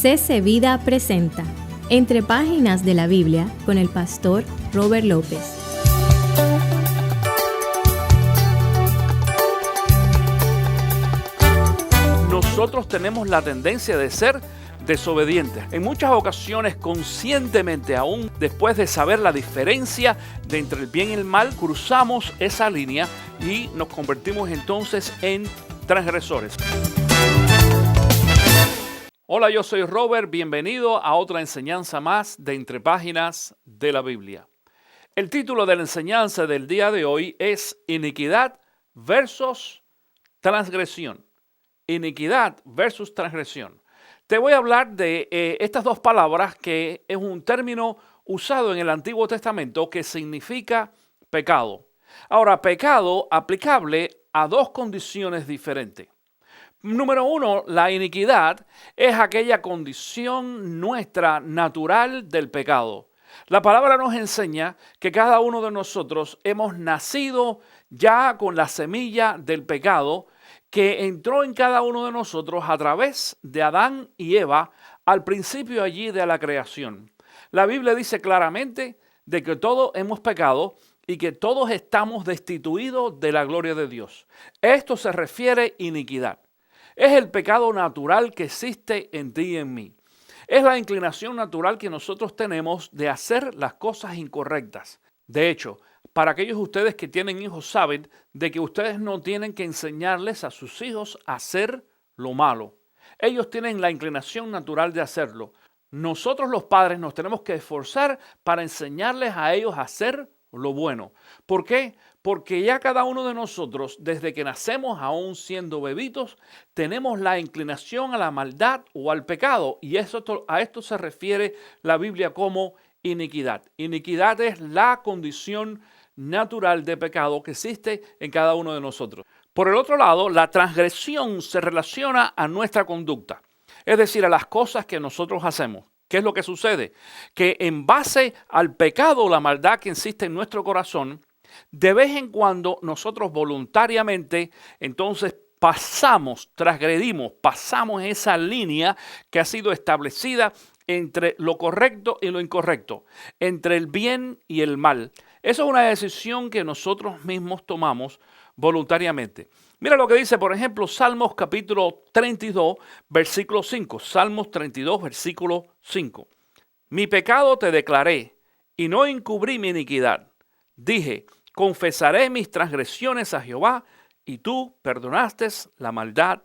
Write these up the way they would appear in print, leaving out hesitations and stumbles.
CC Vida presenta Entre Páginas de la Biblia con el pastor Robert López. Nosotros tenemos la tendencia de ser desobedientes. En muchas ocasiones, conscientemente, aún después de saber la diferencia de entre el bien y el mal, cruzamos esa línea y nos convertimos entonces en transgresores. Hola, yo soy Robert, bienvenido a otra enseñanza más de Entre Páginas de la Biblia. El título de la enseñanza del día de hoy es Iniquidad versus transgresión. Iniquidad versus transgresión. Te voy a hablar de estas dos palabras que es un término usado en el Antiguo Testamento que significa pecado. Ahora, pecado aplicable a dos condiciones diferentes. Número uno, la iniquidad es aquella condición nuestra natural del pecado. La palabra nos enseña que cada uno de nosotros hemos nacido ya con la semilla del pecado que entró en cada uno de nosotros a través de Adán y Eva al principio allí de la creación. La Biblia dice claramente de que todos hemos pecado y que todos estamos destituidos de la gloria de Dios. Esto se refiere a iniquidad. Es el pecado natural que existe en ti y en mí. Es la inclinación natural que nosotros tenemos de hacer las cosas incorrectas. De hecho, para aquellos de ustedes que tienen hijos saben de que ustedes no tienen que enseñarles a sus hijos a hacer lo malo. Ellos tienen la inclinación natural de hacerlo. Nosotros los padres nos tenemos que esforzar para enseñarles a ellos a hacer lo bueno. ¿Por qué? Porque ya cada uno de nosotros, desde que nacemos aún siendo bebitos, tenemos la inclinación a la maldad o al pecado. Y a esto se refiere la Biblia como iniquidad. Iniquidad es la condición natural de pecado que existe en cada uno de nosotros. Por el otro lado, la transgresión se relaciona a nuestra conducta, es decir, a las cosas que nosotros hacemos. ¿Qué es lo que sucede? Que en base al pecado o la maldad que existe en nuestro corazón, de vez en cuando nosotros voluntariamente entonces transgredimos, pasamos esa línea que ha sido establecida entre lo correcto y lo incorrecto, entre el bien y el mal. Eso es una decisión que nosotros mismos tomamos voluntariamente. Mira lo que dice, por ejemplo, Salmos capítulo 32, versículo 5. Salmos 32, versículo 5. Mi pecado te declaré y no encubrí mi iniquidad. Dije, confesaré mis transgresiones a Jehová y tú perdonaste la maldad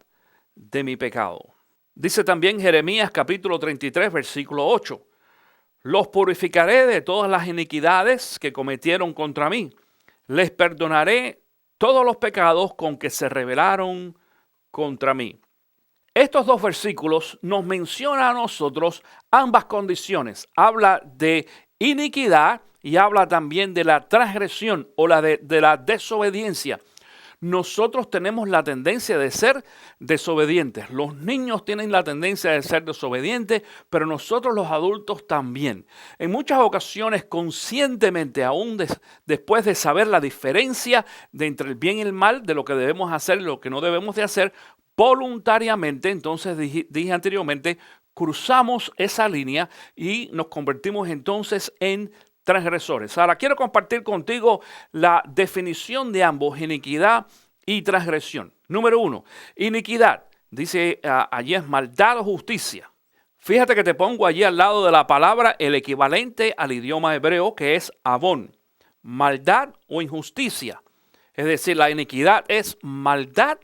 de mi pecado. Dice también Jeremías capítulo 33, versículo 8. Los purificaré de todas las iniquidades que cometieron contra mí. Les perdonaré todos los pecados con que se rebelaron contra mí. Estos dos versículos nos mencionan a nosotros ambas condiciones. Habla de iniquidad y habla también de la transgresión o de la desobediencia. Nosotros tenemos la tendencia de ser desobedientes. Los niños tienen la tendencia de ser desobedientes, pero nosotros los adultos también. En muchas ocasiones, conscientemente, aún después de saber la diferencia de entre el bien y el mal, de lo que debemos hacer y lo que no debemos de hacer, voluntariamente, entonces dije anteriormente, cruzamos esa línea y nos convertimos entonces en transgresores. Ahora quiero compartir contigo la definición de ambos, iniquidad y transgresión. Número uno, iniquidad. Dice allí es maldad o justicia. Fíjate que te pongo allí al lado de la palabra el equivalente al idioma hebreo que es avón. Maldad o injusticia. Es decir, la iniquidad es maldad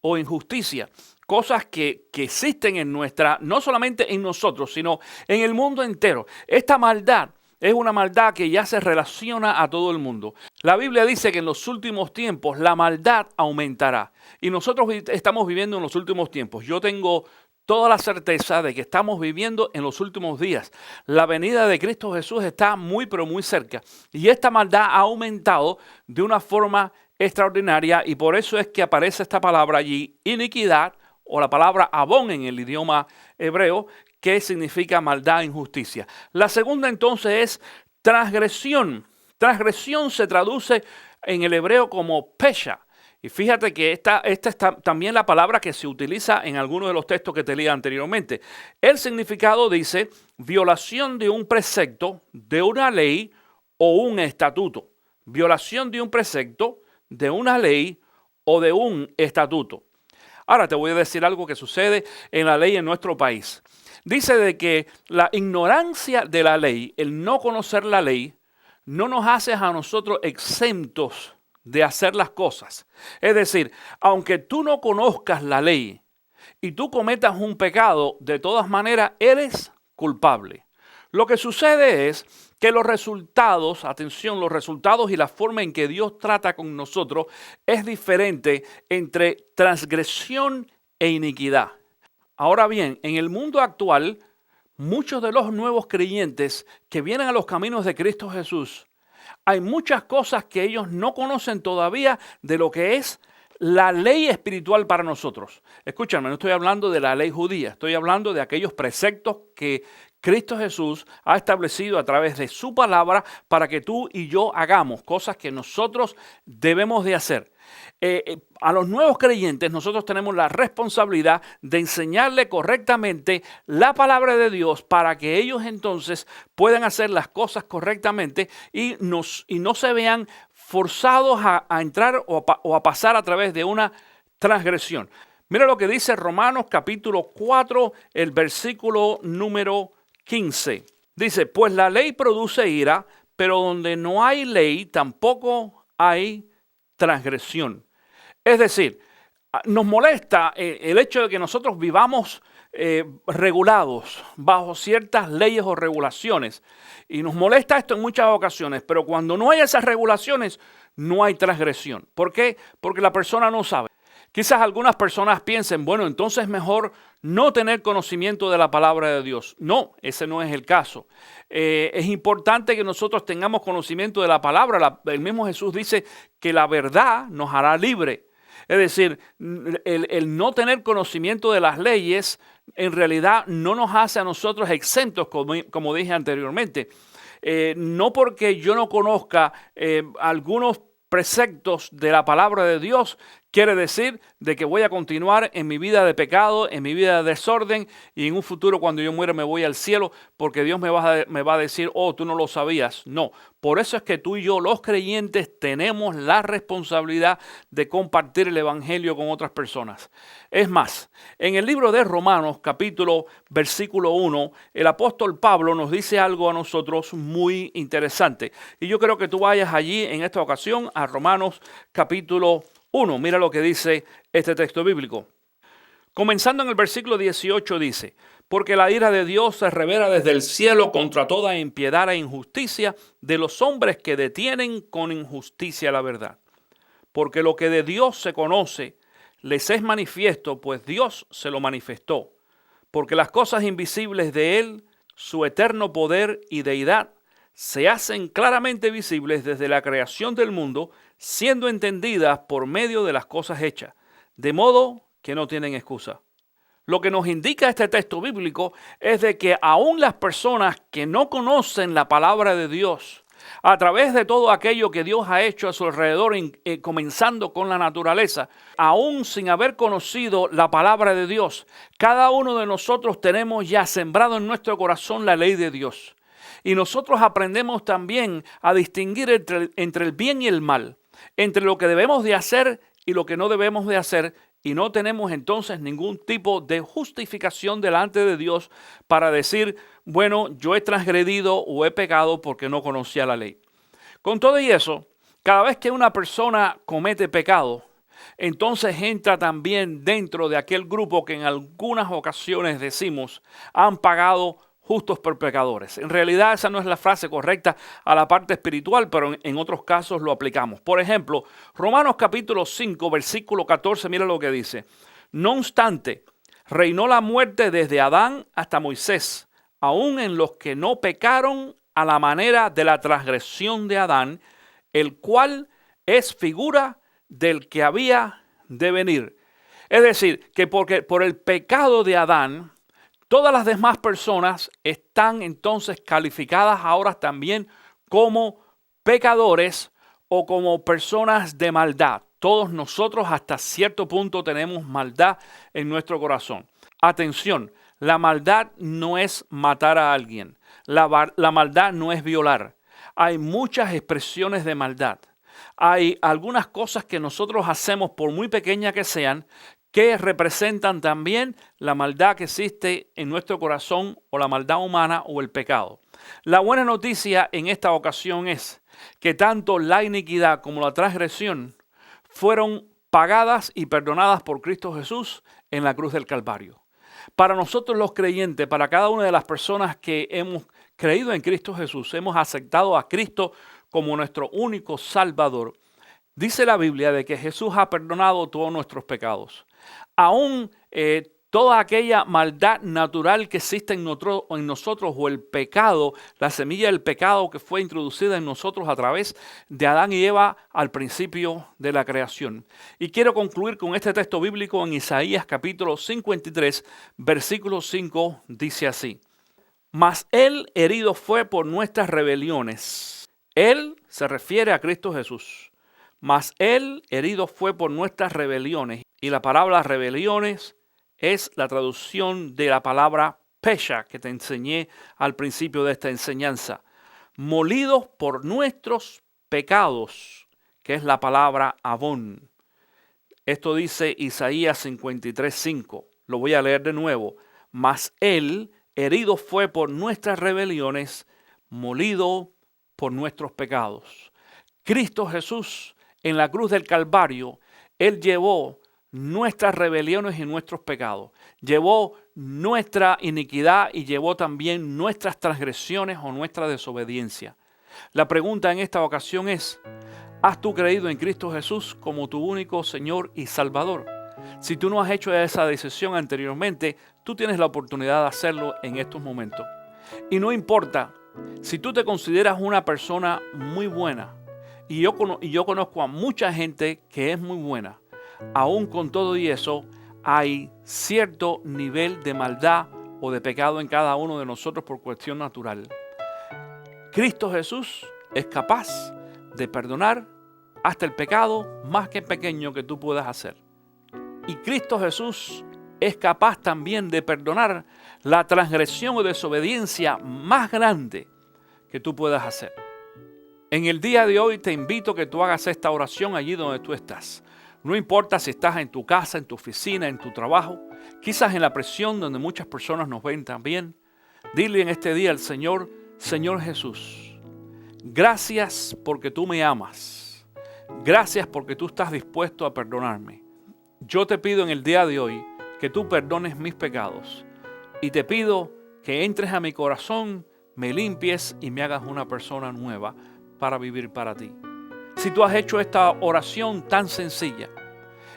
o injusticia. Cosas que existen en no solamente en nosotros, sino en el mundo entero. Esta maldad es una maldad que ya se relaciona a todo el mundo. La Biblia dice que en los últimos tiempos la maldad aumentará. Y nosotros estamos viviendo en los últimos tiempos. Yo tengo toda la certeza de que estamos viviendo en los últimos días. La venida de Cristo Jesús está muy, pero muy cerca. Y esta maldad ha aumentado de una forma extraordinaria. Y por eso es que aparece esta palabra allí, iniquidad, o la palabra avón en el idioma hebreo, que significa maldad e injusticia. La segunda entonces es transgresión. Transgresión se traduce en el hebreo como pesha Y fíjate que esta es también la palabra que se utiliza en algunos de los textos que te leí anteriormente. El significado dice violación de un precepto, de una ley o un estatuto. Violación de un precepto, de una ley o de un estatuto. Ahora te voy a decir algo que sucede en la ley en nuestro país. Dice de que la ignorancia de la ley, el no conocer la ley, no nos hace a nosotros exentos de hacer las cosas. Es decir, aunque tú no conozcas la ley y tú cometas un pecado, de todas maneras eres culpable. Lo que sucede es que los resultados, atención, los resultados y la forma en que Dios trata con nosotros es diferente entre transgresión e iniquidad. Ahora bien, en el mundo actual, muchos de los nuevos creyentes que vienen a los caminos de Cristo Jesús, hay muchas cosas que ellos no conocen todavía de lo que es la ley espiritual para nosotros. Escúchame, no estoy hablando de la ley judía, estoy hablando de aquellos preceptos que Cristo Jesús ha establecido a través de su palabra para que tú y yo hagamos cosas que nosotros debemos de hacer. A los nuevos creyentes nosotros tenemos la responsabilidad de enseñarle correctamente la palabra de Dios para que ellos entonces puedan hacer las cosas correctamente y no se vean forzados a entrar o a pasar a través de una transgresión. Mira lo que dice Romanos capítulo 4, el versículo número 15. Dice, pues la ley produce ira, pero donde no hay ley tampoco hay transgresión. Es decir, nos molesta el hecho de que nosotros vivamos regulados bajo ciertas leyes o regulaciones. Y nos molesta esto en muchas ocasiones, pero cuando no hay esas regulaciones, no hay transgresión. ¿Por qué? Porque la persona no sabe. Quizás algunas personas piensen, bueno, entonces es mejor no tener conocimiento de la palabra de Dios. No, ese no es el caso. Es importante que nosotros tengamos conocimiento de la palabra. El mismo Jesús dice que la verdad nos hará libre. Es decir, el no tener conocimiento de las leyes en realidad no nos hace a nosotros exentos, como dije anteriormente. No porque yo no conozca algunos preceptos de la palabra de Dios, quiere decir de que voy a continuar en mi vida de pecado, en mi vida de desorden y en un futuro cuando yo muera me voy al cielo porque Dios me va a decir, oh, tú no lo sabías. No, por eso es que tú y yo, los creyentes, tenemos la responsabilidad de compartir el evangelio con otras personas. Es más, en el libro de Romanos, versículo 1, el apóstol Pablo nos dice algo a nosotros muy interesante. Y yo creo que tú vayas allí en esta ocasión a Romanos capítulo 1. Mira lo que dice este texto bíblico. Comenzando en el versículo 18 dice, porque la ira de Dios se revela desde el cielo contra toda impiedad e injusticia de los hombres que detienen con injusticia la verdad. Porque lo que de Dios se conoce les es manifiesto, pues Dios se lo manifestó. Porque las cosas invisibles de Él, su eterno poder y deidad, se hacen claramente visibles desde la creación del mundo, siendo entendidas por medio de las cosas hechas, de modo que no tienen excusa. Lo que nos indica este texto bíblico es de que aún las personas que no conocen la palabra de Dios, a través de todo aquello que Dios ha hecho a su alrededor, comenzando con la naturaleza, aún sin haber conocido la palabra de Dios, cada uno de nosotros tenemos ya sembrado en nuestro corazón la ley de Dios. Y nosotros aprendemos también a distinguir entre el bien y el mal, entre lo que debemos de hacer y lo que no debemos de hacer, y no tenemos entonces ningún tipo de justificación delante de Dios para decir, bueno, yo he transgredido o he pecado porque no conocía la ley. Con todo y eso, cada vez que una persona comete pecado, entonces entra también dentro de aquel grupo que en algunas ocasiones decimos han pagado justos por pecadores. En realidad esa no es la frase correcta a la parte espiritual, pero en otros casos lo aplicamos. Por ejemplo, Romanos capítulo 5, versículo 14, mira lo que dice. No obstante, reinó la muerte desde Adán hasta Moisés, aun en los que no pecaron a la manera de la transgresión de Adán, el cual es figura del que había de venir. Es decir, que porque por el pecado de Adán, todas las demás personas están entonces calificadas ahora también como pecadores o como personas de maldad. Todos nosotros hasta cierto punto tenemos maldad en nuestro corazón. Atención, la maldad no es matar a alguien. La maldad no es violar. Hay muchas expresiones de maldad. Hay algunas cosas que nosotros hacemos, por muy pequeñas que sean, que representan también la maldad que existe en nuestro corazón o la maldad humana o el pecado. La buena noticia en esta ocasión es que tanto la iniquidad como la transgresión fueron pagadas y perdonadas por Cristo Jesús en la cruz del Calvario. Para nosotros los creyentes, para cada una de las personas que hemos creído en Cristo Jesús, hemos aceptado a Cristo como nuestro único Salvador, dice la Biblia de que Jesús ha perdonado todos nuestros pecados. Aún toda aquella maldad natural que existe en nosotros o el pecado, la semilla del pecado que fue introducida en nosotros a través de Adán y Eva al principio de la creación. Y quiero concluir con este texto bíblico en Isaías capítulo 53, versículo 5, dice así: Mas Él herido fue por nuestras rebeliones. Él se refiere a Cristo Jesús. Mas Él herido fue por nuestras rebeliones. Y la palabra rebeliones es la traducción de la palabra pesha que te enseñé al principio de esta enseñanza. Molidos por nuestros pecados, que es la palabra avón. Esto dice Isaías 53:5. Lo voy a leer de nuevo. Mas Él herido fue por nuestras rebeliones, molido por nuestros pecados. Cristo Jesús en la cruz del Calvario, Él llevó nuestras rebeliones y nuestros pecados. Llevó nuestra iniquidad y llevó también nuestras transgresiones o nuestra desobediencia. La pregunta en esta ocasión es: ¿has tú creído en Cristo Jesús como tu único Señor y Salvador? Si tú no has hecho esa decisión anteriormente, tú tienes la oportunidad de hacerlo en estos momentos. Y no importa si tú te consideras una persona muy buena, y yo conozco a mucha gente que es muy buena, aún con todo y eso, hay cierto nivel de maldad o de pecado en cada uno de nosotros por cuestión natural. Cristo Jesús es capaz de perdonar hasta el pecado más que pequeño que tú puedas hacer. Y Cristo Jesús es capaz también de perdonar la transgresión o desobediencia más grande que tú puedas hacer. En el día de hoy te invito a que tú hagas esta oración allí donde tú estás. No importa si estás en tu casa, en tu oficina, en tu trabajo, quizás en la prisión donde muchas personas nos ven también. Dile en este día al Señor: Señor Jesús, gracias porque tú me amas. Gracias porque tú estás dispuesto a perdonarme. Yo te pido en el día de hoy que tú perdones mis pecados. Y te pido que entres a mi corazón, me limpies y me hagas una persona nueva para vivir para ti. Si tú has hecho esta oración tan sencilla,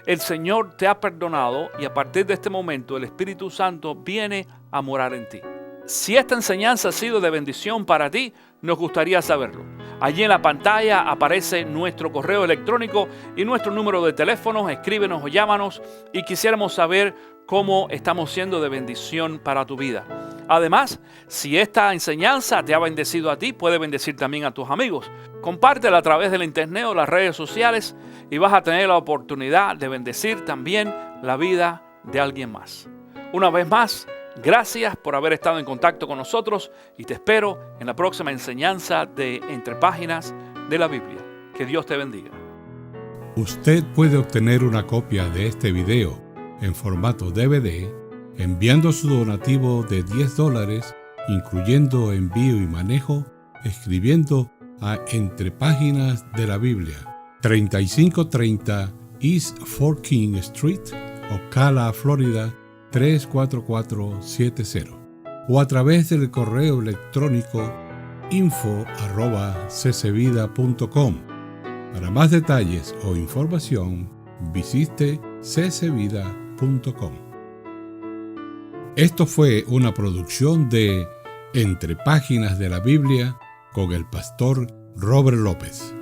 el Señor te ha perdonado y a partir de este momento el Espíritu Santo viene a morar en ti. Si esta enseñanza ha sido de bendición para ti, nos gustaría saberlo. Allí en la pantalla aparece nuestro correo electrónico y nuestro número de teléfono. Escríbenos o llámanos y quisiéramos saber cómo estamos siendo de bendición para tu vida. Además, si esta enseñanza te ha bendecido a ti, puede bendecir también a tus amigos. Compártela a través del internet o las redes sociales y vas a tener la oportunidad de bendecir también la vida de alguien más. Una vez más, gracias por haber estado en contacto con nosotros y te espero en la próxima enseñanza de Entre Páginas de la Biblia. Que Dios te bendiga. Usted puede obtener una copia de este video en formato DVD enviando su donativo de $10, incluyendo envío y manejo, escribiendo a Entre Páginas de la Biblia, 3530 East Fort King Street, Ocala, Florida, 34470, o a través del correo electrónico info@ccvida.com. Para más detalles o información, visite ccvida.com. Esto fue una producción de Entre Páginas de la Biblia con el pastor Robert López.